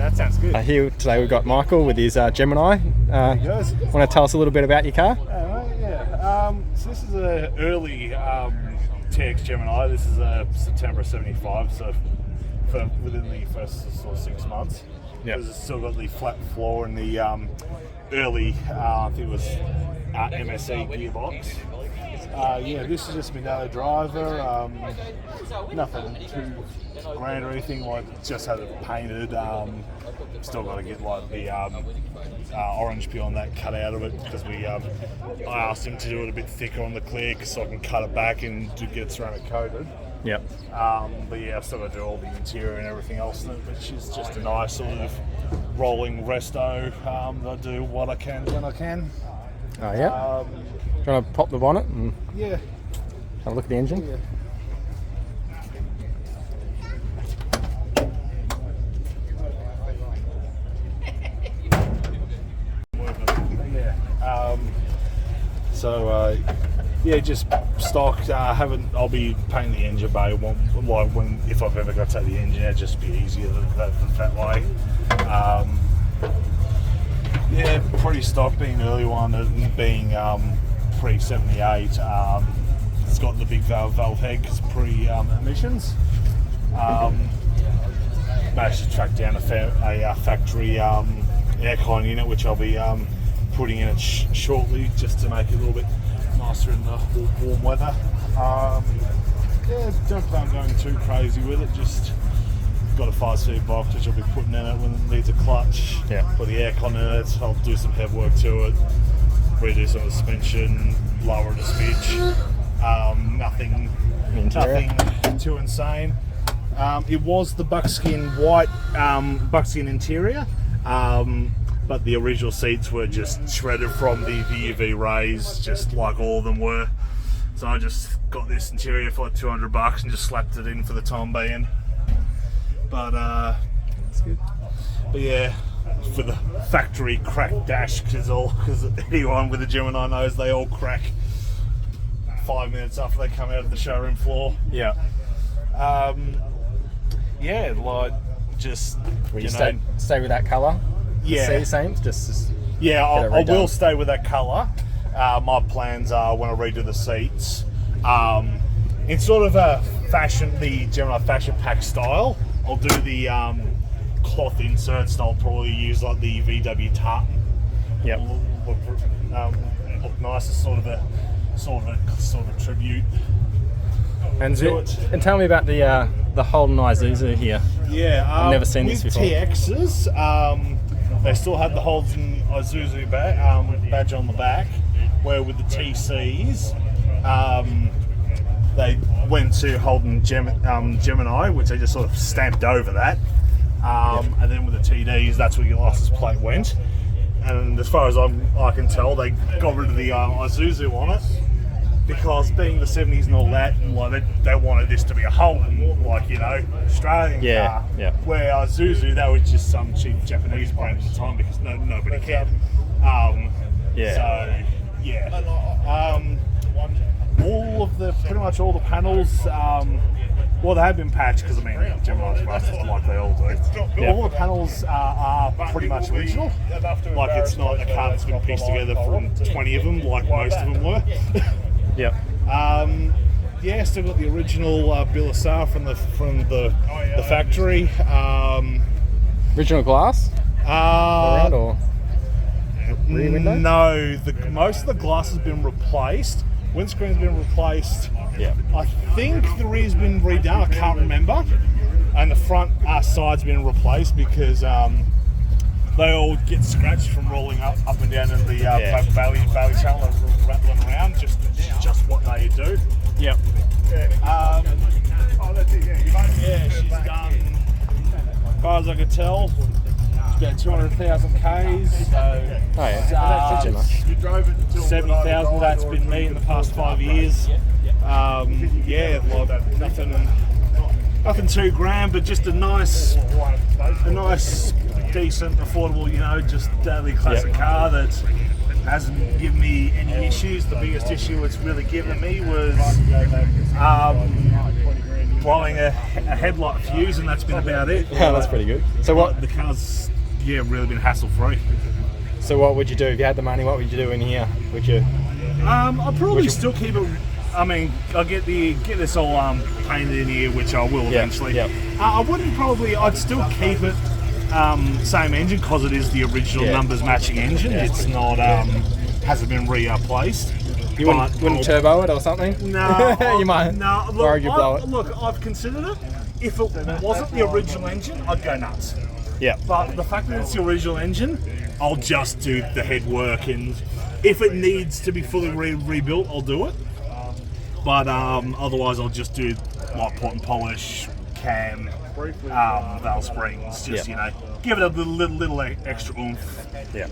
that sounds good. Here today we've got Michael with his Gemini. There he goes. Want to tell us a little bit about your car? So this is an early TX Gemini. This is a September 75, so for within the first sort of 6 months. Yeah. It's still got the flat floor and the early, I think it was MSE gearbox. This has just been a driver. Nothing too grand or anything. Like, just had it painted. Still got to get like the orange peel on that cut out of it because I asked him to do it a bit thicker on the clear so I can cut it back and get it ceramic coated. Yep. But yeah, I've still got to do all the interior and everything else, which is just a nice sort of rolling resto. I do what I can when I can. Oh yeah. Do you want to pop the bonnet and Yeah. have a look at the engine? Yeah. Just stock. I'll be painting the engine bay. If I've ever got to take the engine out, just be easier that way. Pretty stock, being an early one and being pre-78. It's got the big valve head because pre-emissions. Managed to track down a factory aircon unit, which I'll be putting in it shortly, just to make it a little bit nicer in the warm weather. Don't plan on going too crazy with it. Just got a 5-seat box which I'll be putting in it when it needs a clutch. Yeah. Put the aircon in it. I'll do some heavy work to it. Redo some of the suspension, lower it a smidge. Nothing too insane. It was the buckskin white buckskin interior. But the original seats were just shredded from the UV rays, just like all of them were. So I just got this interior for like $200 and just slapped it in for the time being. But that's good. But yeah, for the factory crack dash, because anyone with a Gemini knows they all crack 5 minutes after they come out of the showroom floor. Yeah. Will you stay with that colour? Yeah. Same. I will stay with that colour. My plans are when I redo the seats, in sort of the Gemini fashion pack style. I'll do the cloth inserts, and I'll probably use like the VW tartan. Yep. Look nice as sort of a tribute. And tell me about the Holden Isuzu here. Yeah, I've never seen this before. TXs, they still had the Holden Isuzu badge on the back, where with the TCs, they went to Holden Gemini, which they just sort of stamped over that. And then with the TDs, that's where your license plate went. And as far as I can tell, they got rid of the Isuzu on it, because being the 70s and all that, they wanted this to be a Holden, Australian car. Yeah. Where Isuzu, that was just some cheap Japanese brand at the time, because nobody cared. Pretty much all the panels, they have been patched, because Gemini's rust like they all do. All the panels are pretty much original. Like, it's not a car that's been pieced together from 20 of them, like most of them were. Yep. Still got the original bill of sale from the factory. Original glass? Around or rear window? No, most of the glass has been replaced. Windscreen's been replaced. Yeah. I think the rear's been redone. I can't remember. And the front side's been replaced because they all get scratched from rolling up and down in the valley channel and rattling around. Just what they do. Yep. She's done, as far as I could tell, about 200,000 Ks. So, that's nice. 70,000 of that's been me in the past 5 years. Nothing too grand, but just a nice, decent, affordable, just daily classic car that hasn't given me any issues. The biggest issue it's really given me was blowing a headlight fuse, and that's been about it. Yeah, that's pretty good. So what? The car's really been hassle free. So what would you do if you had the money? What would you do in here? Would you? I'll probably still keep it. I mean, I'll get this all painted in here, which I will eventually. Yep. I wouldn't probably. I'd still keep it same engine because it is the original numbers matching engine. Yeah. It's not hasn't been replaced. You wouldn't turbo it or something? No, you might. No, Or you blow it. Look, I've considered it. If it wasn't the original engine, I'd go nuts. Yeah. But the fact that it's the original engine, I'll just do the head work, and if it needs to be fully rebuilt, I'll do it. But otherwise, I'll just do like port and polish, cam, valve springs, just give it a little extra oomph. Yeah.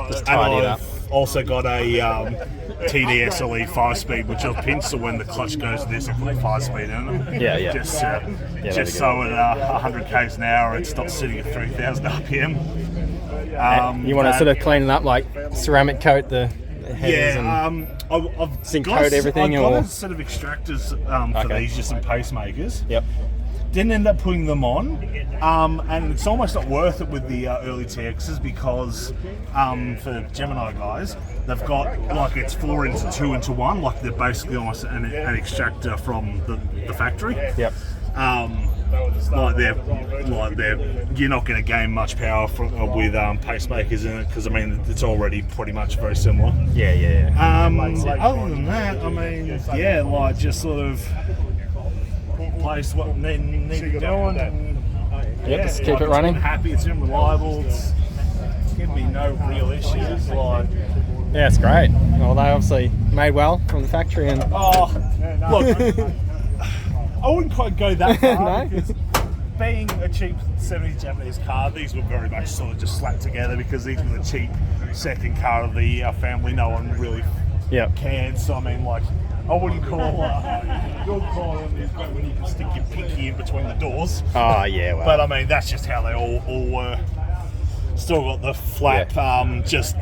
Just tidy it up. I've also got a TDSLE 5-speed, which I've pinched so when the clutch goes this, I put 5-speed in it. Yeah. Just so at 100 k's an hour, it's not sitting at 3,000 RPM. You want to sort of clean it up, like ceramic coat the headers and I've zinc coat everything, I've got or a set of extractors for these, just some pacemakers. Yep. Didn't end up putting them on, and it's almost not worth it with the early TXs because for Gemini guys, they've got like it's 4 into 2 into 1, like they're basically almost an extractor from the factory. Yep. You're not going to gain much power with pacemakers in it because I mean it's already pretty much very similar. Yeah. Other than that, I mean, like just sort of place what need to be doing. And, just keep it running. It's been happy, it's been reliable. It's giving me no real issues. Like, yeah, it's great. Well, they obviously made well from the factory, and look, I wouldn't quite go that far No? because being a cheap 70s Japanese car, these were very much sort of just slapped together because these were the cheap second car of the family. No one really cared. So I mean, like, I wouldn't call your call is when you can stick your pinky in between the doors. Oh yeah, well. But I mean, that's just how they all were. Still got the flap, just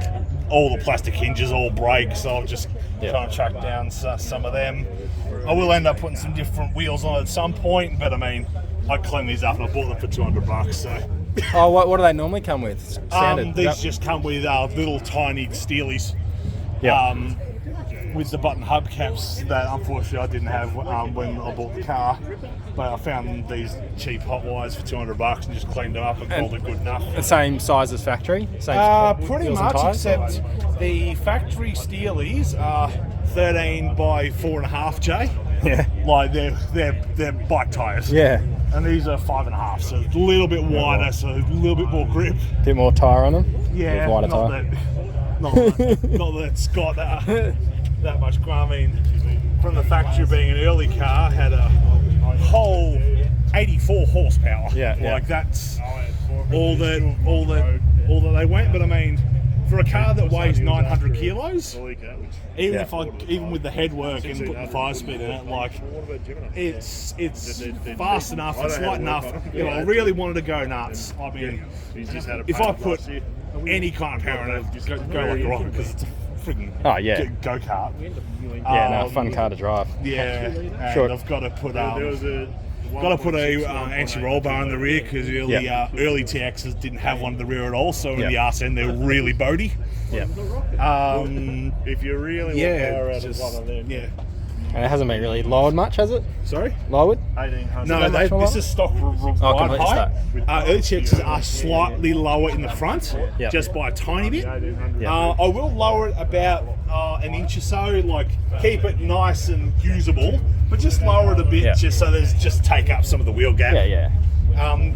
all the plastic hinges all break, so I'll just try and track down some of them. I will end up putting some different wheels on at some point, but I mean, I clean these up and I bought them for $200. So. Oh, what do they normally come with? Standard. These just come with little tiny steelies. Yeah. With the button hubcaps that unfortunately I didn't have when I bought the car, but I found these cheap hot wires for $200 and just cleaned them up and called it good enough. The same size as factory? Pretty much, except the factory steelies are 13 by 4.5 J. Yeah. Like they're bike tires. Yeah. And these are 5.5, so it's a little bit wider, so a little bit more grip. Bit more tyre on them? Yeah. Wider tyre. Not that it's got that much grip. I mean, from the factory being an early car, had a whole 84 horsepower. Like that's all that they went. But I mean, for a car that weighs 900 kilos, even with the head work and putting the 5-speed in it, like it's fast enough, it's light enough. If I really wanted to go nuts, I mean, if I put any kind of power in it, go like a rocket because it's a freaking go-kart. Fun car to drive. Yeah, and Sure. I've got to put a anti-roll bar in the rear because early TXs didn't have one in the rear at all. So in the RCN they're really boaty. Yeah. If you really want power out of one of them, And it hasn't been really lowered much, has it? Sorry? Lowered? 1800. No, this is stock ride height. Early TXs are slightly lower in the front, just by a tiny bit. I will lower it about an inch or so, like keep it nice and usable, but just lower it a bit just so there's just take up some of the wheel gap.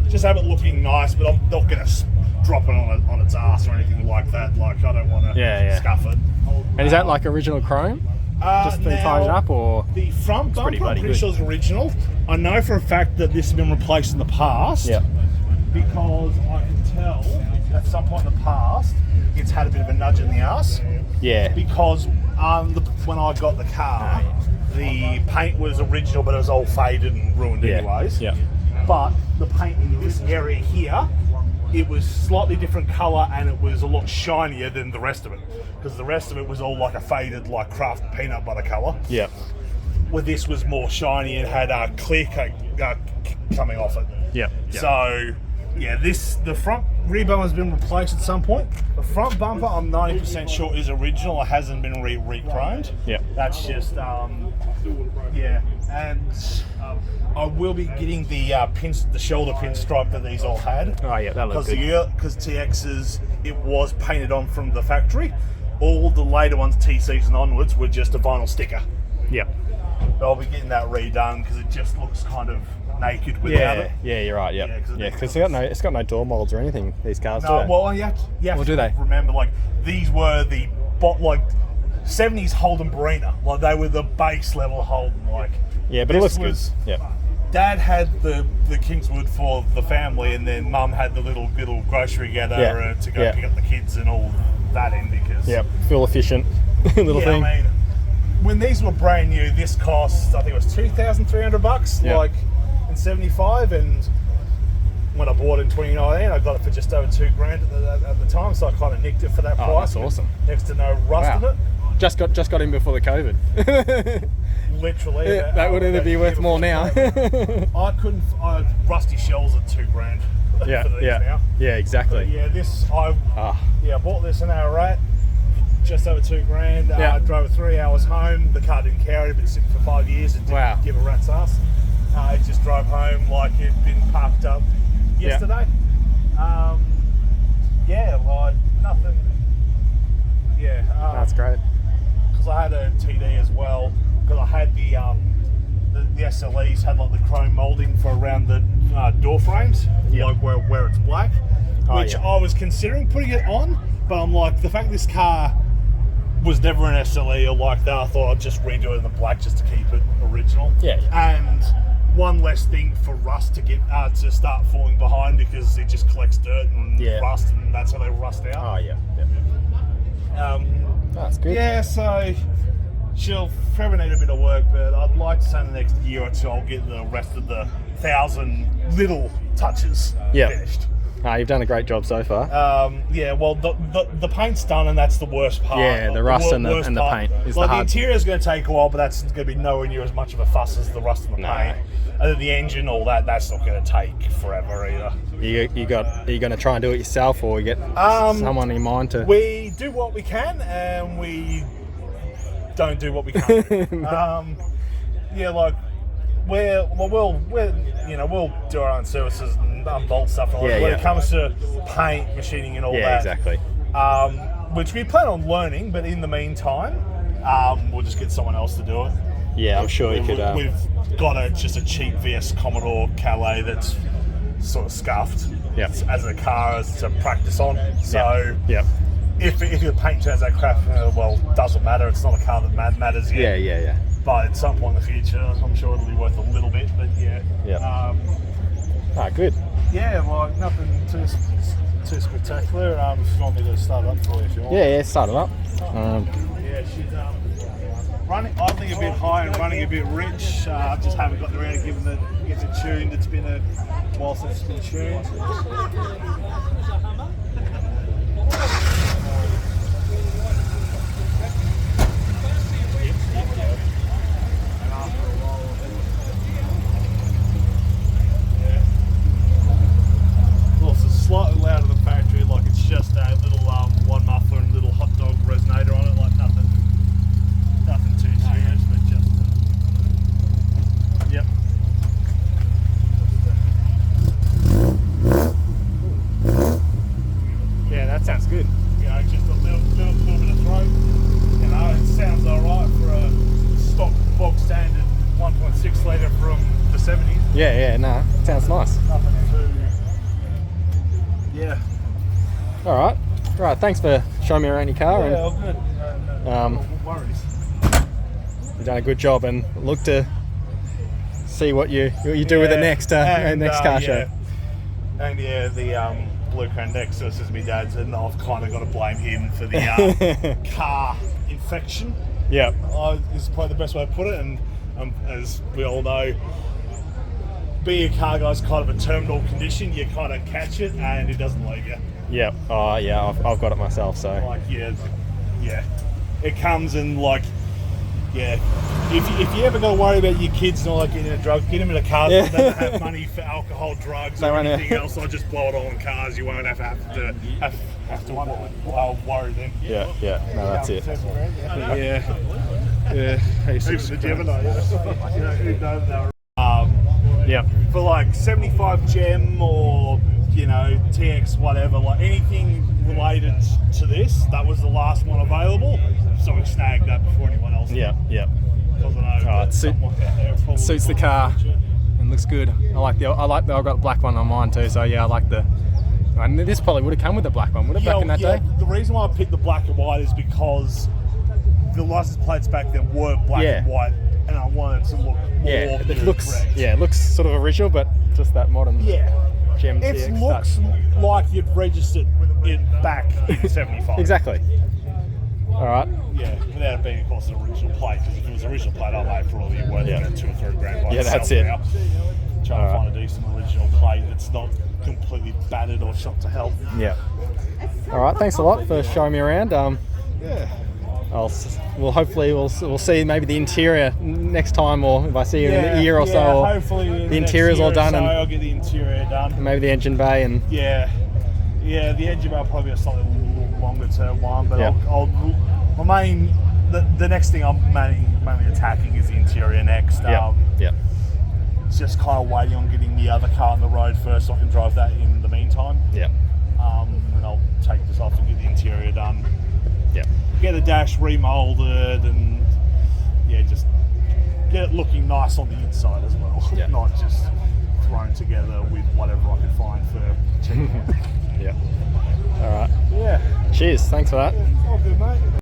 Just have it looking nice, but I'm not going to drop it on its ass or anything like that. Like I don't want to scuff it. And is that like original chrome? Just been tidied up, or the front bumper? I'm pretty sure it's original. I know for a fact that this has been replaced in the past. Because I can tell at some point in the past it's had a bit of a nudge in the ass. Because when I got the car, the paint was original, but it was all faded and ruined anyways. But the paint in this area here, it was slightly different colour and it was a lot shinier than the rest of it, because the rest of it was all like a faded, like Kraft peanut butter colour. where this was more shiny and had a clear coat coming off it. Yep. So, yeah, the front rear bumper has been replaced at some point. The front bumper, I'm 90% sure is original. It hasn't been re-chromed. Yeah. That's just, yeah. And I will be getting the shoulder pinstripe that these all had. Oh, yeah, that looks good. Because TX's, it was painted on from the factory. All the later ones, TCs and onwards, were just a vinyl sticker. Yep. But I'll be getting that redone because it just looks kind of naked without it. Yeah, you're right. Yep. Yeah, because it's got no door molds or anything. These cars, No, do they? well, you have do they? to remember, like, these were the 70s Holden Barina. Like, they were the base level Holden. Like, yeah, but it looks good. Yeah. Dad had the Kingswood for the family, and then Mum had the little grocery gatherer to go pick up the kids and all that in because. Yep. Fuel efficient little thing. I mean, when these were brand new, this cost, I think it was $2,300, like in '75, and when I bought it in 2019, I got it for just over $2,000 at the time, so I kind of nicked it for that price. That's awesome. Next to no rust in it. Just got in before the COVID. Literally. That would either be worth more now. Rusty shells are $2,000. Yeah, for these now. Yeah, exactly. But I bought this in our rat. Just over $2,000. I drove it 3 hours home. The car didn't care. It had been sitting for 5 years and didn't give a rat's ass. It just drove home like it'd been parked up yesterday. Nothing. Yeah. That's great. Because I had a TD as well. Because I had the SLEs had like the chrome molding for around the door frames, like where it's black, which I was considering putting it on, but I'm like, the fact this car was never an SLE or like that, I thought I'd just redo it in the black just to keep it original. Yeah. And one less thing for rust to get to start falling behind because it just collects dirt and rust, and that's how they rust out. Oh yeah. That's good. Yeah, so she'll forever need a bit of work, but I'd like to say in the next year or two I'll get the rest of the 1,000 little touches finished. You've done a great job so far. Well, the paint's done, and that's the worst part. Yeah, the rust and the paint is the hard. The interior's going to take a while, but that's going to be nowhere near as much of a fuss as the rust and the paint. And then the engine, all that's not going to take forever either. Are you going to try and do it yourself, or get someone in mind to? We do what we can, and we don't do what we can't do. We'll do our own services and unbolt stuff. When it comes to paint, machining, and all that. Yeah, exactly. Which we plan on learning, but in the meantime, we'll just get someone else to do it. Yeah, I'm sure you could. We've got just a cheap VS Commodore Calais that's sort of scuffed as a car to practice on. So if the paint turns out crap, doesn't matter. It's not a car that matters yet. Yeah. But at some point in the future, I'm sure it'll be worth a little bit. But good. Yeah, like nothing too spectacular. If you want me to start it up for you, if you want. Yeah, start it up. She's running idling a bit high and running a bit rich. Just haven't got around to giving it tuned. It's been a while since it's been tuned. Slightly louder than factory, like it's just a little one muffler and little hot dog resonator on it, like nothing too serious, but just Yeah, that sounds good. Just a little bit of throat. It sounds alright for a stock bog standard 1.6 litre from the 70s. Yeah, sounds nice. Nothing too. Yeah. All right. Thanks for showing me around your car. Yeah, all good. No worries. You've done a good job, and look to see what you do with the next car show. And the Blue Crown Nexus is my dad's, and I've kind of got to blame him for the car infection. Yeah. Is probably the best way to put it, and as we all know, being a car guy's kind of a terminal condition. You kind of catch it and it doesn't leave you. Yeah. Oh, yeah. I've got it myself. So. Like, yeah. It comes and like Yeah. If you ever got to worry about your kids and all that getting into drugs, get them in a car that doesn't have money for alcohol, drugs, or anything else. I'll just blow it all in cars. You won't have to worry them. Yeah. No, that's it. Yeah. Even the Gemini. Who knows now? Yeah. For like 75 Gem or TX whatever, like anything related to this, that was the last one available. So we snagged that before anyone else. Yeah. It Suits the car and looks good. I've got the black one on mine too. So yeah, I like the. And this probably would have come with the black one, would it? Back in that day. The reason why I picked the black and white is because the license plates back then were black and white, and I wanted to look more. It looks correct. it looks sort of original, but just that modern. Gem It TX looks like you'd registered it back in 75. Exactly. All right. Yeah, without it being, of course, an original plate, because if it was an original plate, I might probably worth about $2 or $3 grand by itself. That's it. Now. Trying to find a decent original plate that's not completely battered or shot to hell. Yeah. All right. Thanks a lot for showing me around. Hopefully we'll see maybe the interior next time, or if I see you in a year or so. Hopefully the interior's all done, and I'll get the interior done. And maybe the engine bay and. Yeah, the engine bay will probably be a slightly longer term one, but the next thing I'm mainly attacking is the interior next. Just kind of waiting on getting the other car on the road first, so I can drive that in the meantime. And I'll take this off and get the interior done. Get the dash remolded and just get it looking nice on the inside as well. Not just thrown together with whatever I can find for cheap. All right. Cheers. Thanks for that. All good, mate.